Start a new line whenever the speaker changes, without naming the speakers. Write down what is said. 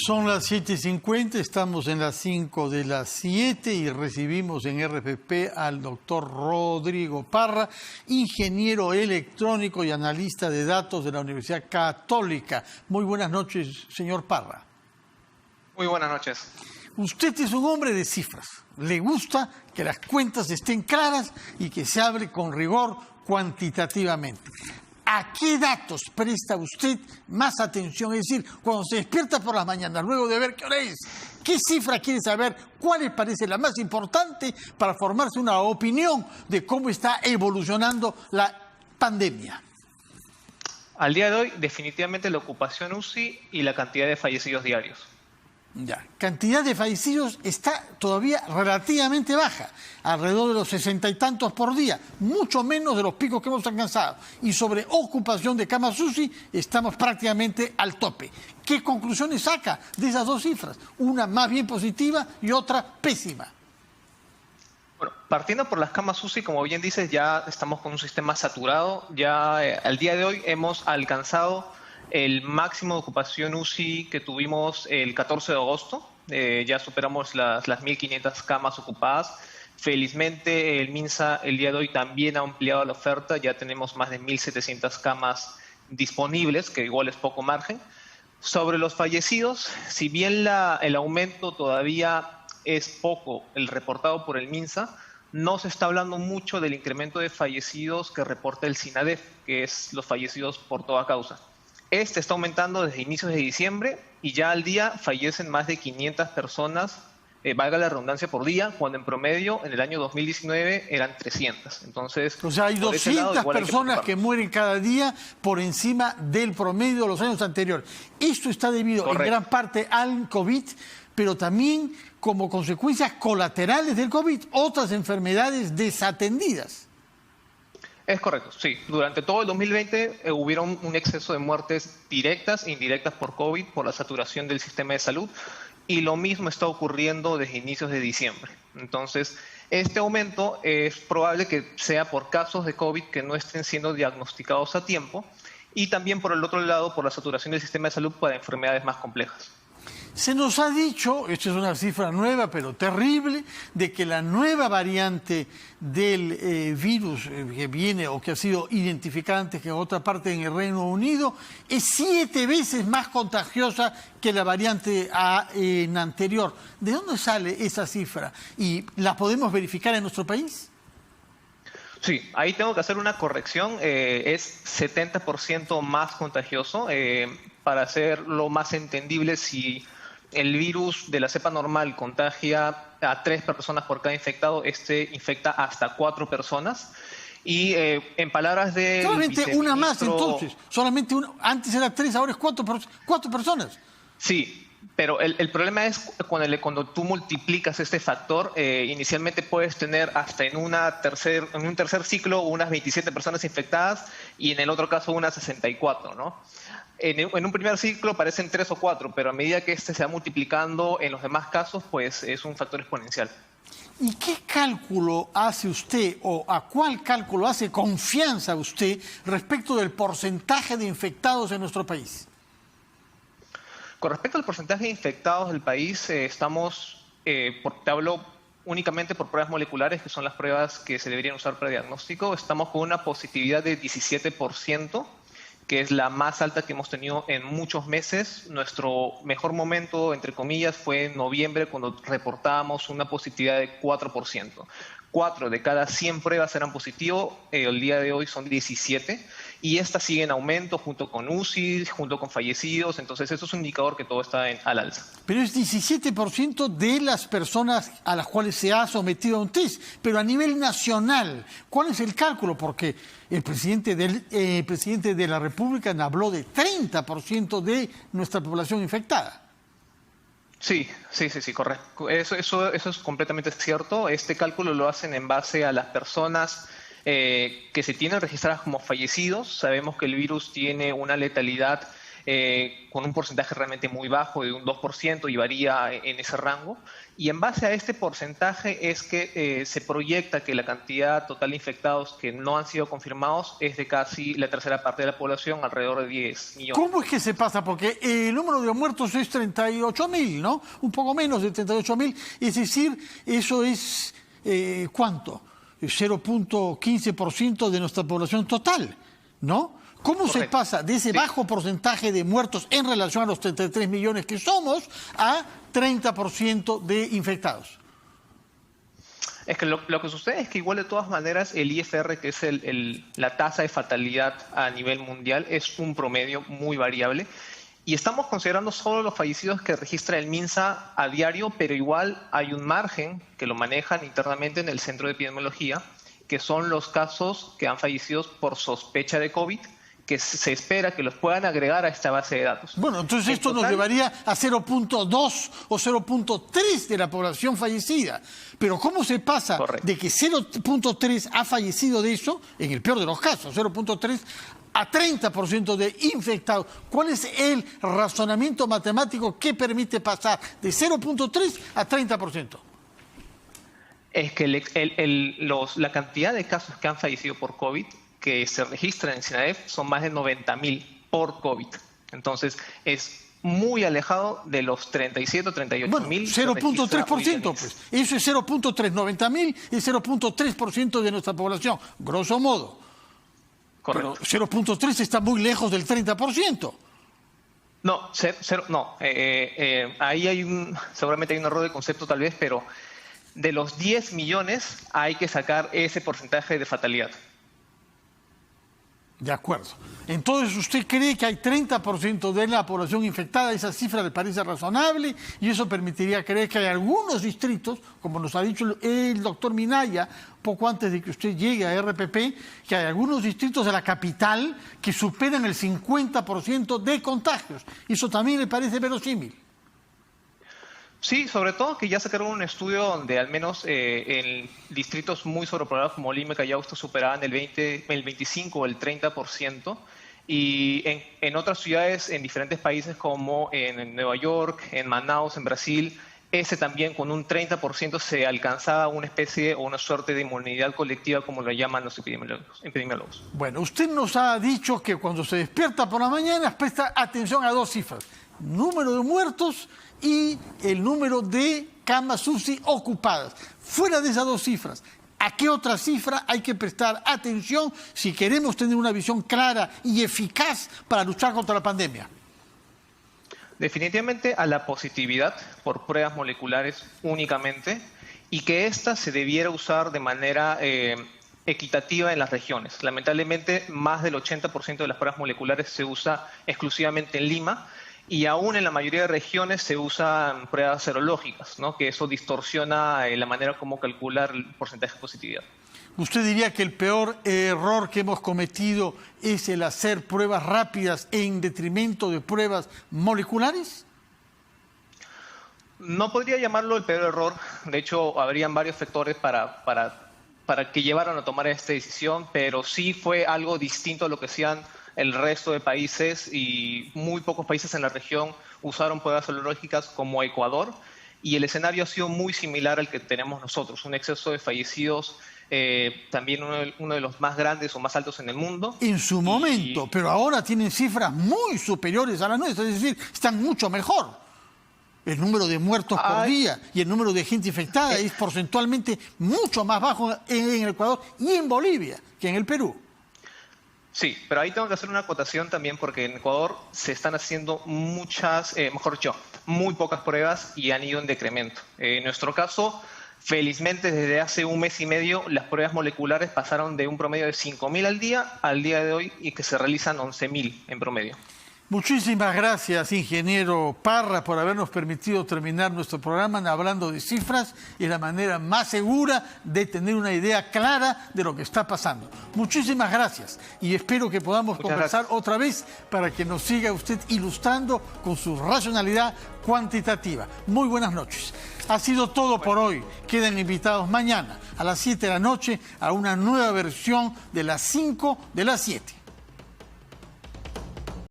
Son las 7:50, estamos en las 5 de las 7 y recibimos en RPP al doctor Rodrigo Parra, ingeniero electrónico y analista de datos de la Universidad Católica. Muy buenas noches, señor Parra.
Muy buenas noches.
Usted es un hombre de cifras. Le gusta que las cuentas estén claras y que se hable con rigor cuantitativamente. ¿A qué datos presta usted más atención? Es decir, cuando se despierta por las mañanas, luego de ver qué hora es, ¿qué cifra quiere saber? ¿Cuál le parece la más importante para formarse una opinión de cómo está evolucionando la pandemia?
Al día de hoy, definitivamente la ocupación UCI y la cantidad de fallecidos diarios.
Ya, cantidad de fallecidos está todavía relativamente baja, alrededor de los 60 y tantos por día, mucho menos de los picos que hemos alcanzado. Y sobre ocupación de camas UCI estamos prácticamente al tope. ¿Qué conclusiones saca de esas dos cifras? Una más bien positiva y otra pésima.
Bueno, partiendo por las camas UCI, como bien dices, ya estamos con un sistema saturado. Ya al día de hoy hemos alcanzado el máximo de ocupación UCI que tuvimos el 14 de agosto. Ya superamos las 1.500 camas ocupadas. Felizmente el MINSA el día de hoy también ha ampliado la oferta. Ya tenemos más de 1.700 camas disponibles, que igual es poco margen. Sobre los fallecidos, si bien el aumento todavía es poco, el reportado por el MINSA, no se está hablando mucho del incremento de fallecidos que reporta el SINADEF, que es los fallecidos por toda causa. Este está aumentando desde inicios de diciembre y ya al día fallecen más de 500 personas, valga la redundancia, por día, cuando en promedio en el año 2019 eran 300. Entonces,
o sea, hay 200 personas que mueren cada día por encima del promedio de los años anteriores. Esto está debido en gran parte al COVID, pero también como consecuencias colaterales del COVID, otras enfermedades desatendidas.
Es correcto, sí. Durante todo el 2020 hubieron un exceso de muertes directas e indirectas por COVID, por la saturación del sistema de salud, y lo mismo está ocurriendo desde inicios de diciembre. Entonces, este aumento es probable que sea por casos de COVID que no estén siendo diagnosticados a tiempo, y también por el otro lado, por la saturación del sistema de salud para enfermedades más complejas.
Se nos ha dicho, esto es una cifra nueva pero terrible, de que la nueva variante del virus que viene o que ha sido identificada antes que en otra parte en el Reino Unido es 7 veces más contagiosa que la variante anterior. ¿De dónde sale esa cifra? ¿Y la podemos verificar en nuestro país?
Sí, ahí tengo que hacer una corrección. Es 70% más contagioso. Para hacerlo más entendible, si el virus de la cepa normal contagia a 3 personas por cada infectado, este infecta hasta 4 personas. Y en palabras de...
Solamente una más entonces. Solamente una. Antes era 3, ahora es 4 personas.
Sí, pero el problema es cuando tú multiplicas este factor, inicialmente puedes tener hasta en un tercer ciclo unas 27 personas infectadas y en el otro caso unas 64, ¿no? En un primer ciclo parecen 3 o 4, pero a medida que este se va multiplicando en los demás casos, pues es un factor exponencial.
¿Y qué cálculo hace usted o a cuál cálculo hace confianza usted respecto del porcentaje de infectados en nuestro país?
Con respecto al porcentaje de infectados del país, te hablo únicamente por pruebas moleculares, que son las pruebas que se deberían usar para diagnóstico. Estamos con una positividad de 17%, que es la más alta que hemos tenido en muchos meses. Nuestro mejor momento, entre comillas, fue en noviembre, cuando reportábamos una positividad de 4%. 4 de cada 100 pruebas eran positivos, el día de hoy son 17, y estas siguen en aumento junto con UCI, junto con fallecidos, entonces eso es un indicador que todo está al alza.
Pero es 17% de las personas a las cuales se ha sometido a un test, pero a nivel nacional, ¿cuál es el cálculo? Porque el presidente de la República habló de 30% de nuestra población infectada.
Sí, correcto. Eso es completamente cierto. Este cálculo lo hacen en base a las personas que se tienen registradas como fallecidos. Sabemos que el virus tiene una letalidad con un porcentaje realmente muy bajo, de un 2%, y varía en ese rango. Y en base a este porcentaje es que se proyecta que la cantidad total de infectados que no han sido confirmados es de casi la tercera parte de la población, alrededor de 10 millones.
¿Cómo es que se pasa? Porque el número de muertos es 38.000, ¿no? Un poco menos de 38.000. Es decir, eso es, ¿cuánto? 0.15% de nuestra población total, ¿no? ¿Cómo
Correcto.
se pasa de ese bajo porcentaje de muertos en relación a los 33 millones que somos a 30% de infectados?
Es que lo que sucede es que igual de todas maneras el IFR, que es la tasa de fatalidad a nivel mundial, es un promedio muy variable. Y estamos considerando solo los fallecidos que registra el MINSA a diario, pero igual hay un margen que lo manejan internamente en el Centro de Epidemiología, que son los casos que han fallecido por sospecha de COVID, que se espera que los puedan agregar a esta base de datos.
Bueno, entonces esto nos llevaría a 0.2 o 0.3 de la población fallecida. Pero ¿cómo se pasa
Correcto.
de que 0.3 ha fallecido de eso, en el peor de los casos, 0.3 a 30% de infectados? ¿Cuál es el razonamiento matemático que permite pasar de 0.3 a 30%?
Es que la cantidad de casos que han fallecido por COVID que se registran en SINADEF son más de 90.000 por COVID. Entonces, es muy alejado de los 37 o 38.000.
Bueno, 0.3%, pues. Eso es 0.3, 90.000 es 0.3% de nuestra población, grosso modo.
Correcto.
Pero 0.3 está muy lejos del 30%.
No, no. Ahí seguramente hay un error de concepto tal vez, pero de los 10 millones hay que sacar ese porcentaje de fatalidad.
De acuerdo. Entonces, ¿usted cree que hay 30% de la población infectada? Esa cifra le parece razonable y eso permitiría creer que hay algunos distritos, como nos ha dicho el doctor Minaya, poco antes de que usted llegue a RPP, que hay algunos distritos de la capital que superan el 50% de contagios. ¿Eso también le parece verosímil?
Sí, sobre todo que ya sacaron un estudio donde al menos en distritos muy sobrepoblados como Lima y Callao superaban el 25 o el 30%, y en otras ciudades en diferentes países como en Nueva York, en Manaus, en Brasil, ese también con un 30% se alcanzaba una especie o una suerte de inmunidad colectiva, como lo llaman los epidemiólogos.
Bueno, usted nos ha dicho que cuando se despierta por la mañana presta atención a dos cifras: número de muertos y el número de camas UCI ocupadas. Fuera de esas dos cifras, ¿a qué otra cifra hay que prestar atención si queremos tener una visión clara y eficaz para luchar contra la pandemia?
Definitivamente a la positividad por pruebas moleculares únicamente, y que ésta se debiera usar de manera equitativa en las regiones. Lamentablemente, más del 80% de las pruebas moleculares se usa exclusivamente en Lima, y aún en la mayoría de regiones se usan pruebas serológicas, ¿no? Que eso distorsiona la manera como calcular el porcentaje de positividad.
¿Usted diría que el peor error que hemos cometido es el hacer pruebas rápidas en detrimento de pruebas moleculares?
No podría llamarlo el peor error. De hecho, habrían varios factores para que llevaran a tomar esta decisión, pero sí fue algo distinto a lo que hacían el resto de países, y muy pocos países en la región usaron pruebas serológicas como Ecuador, y el escenario ha sido muy similar al que tenemos nosotros, un exceso de fallecidos, también uno de los más grandes o más altos en el mundo.
En su momento, pero ahora tienen cifras muy superiores a las nuestras, es decir, están mucho mejor. El número de muertos por día y el número de gente infectada es porcentualmente mucho más bajo en Ecuador y en Bolivia que en el Perú.
Sí, pero ahí tengo que hacer una acotación también, porque en Ecuador se están haciendo muy pocas pruebas y han ido en decremento. En nuestro caso, felizmente desde hace un mes y medio las pruebas moleculares pasaron de un promedio de 5.000 al día de hoy, y que se realizan 11.000 en promedio.
Muchísimas gracias, ingeniero Parra, por habernos permitido terminar nuestro programa hablando de cifras. Es la manera más segura de tener una idea clara de lo que está pasando. Muchísimas gracias y espero que podamos conversar otra vez para que nos siga usted ilustrando con su racionalidad cuantitativa. Muy buenas noches. Ha sido todo por hoy. Quedan invitados mañana a las 7 de la noche a una nueva versión de las 5 de las 7.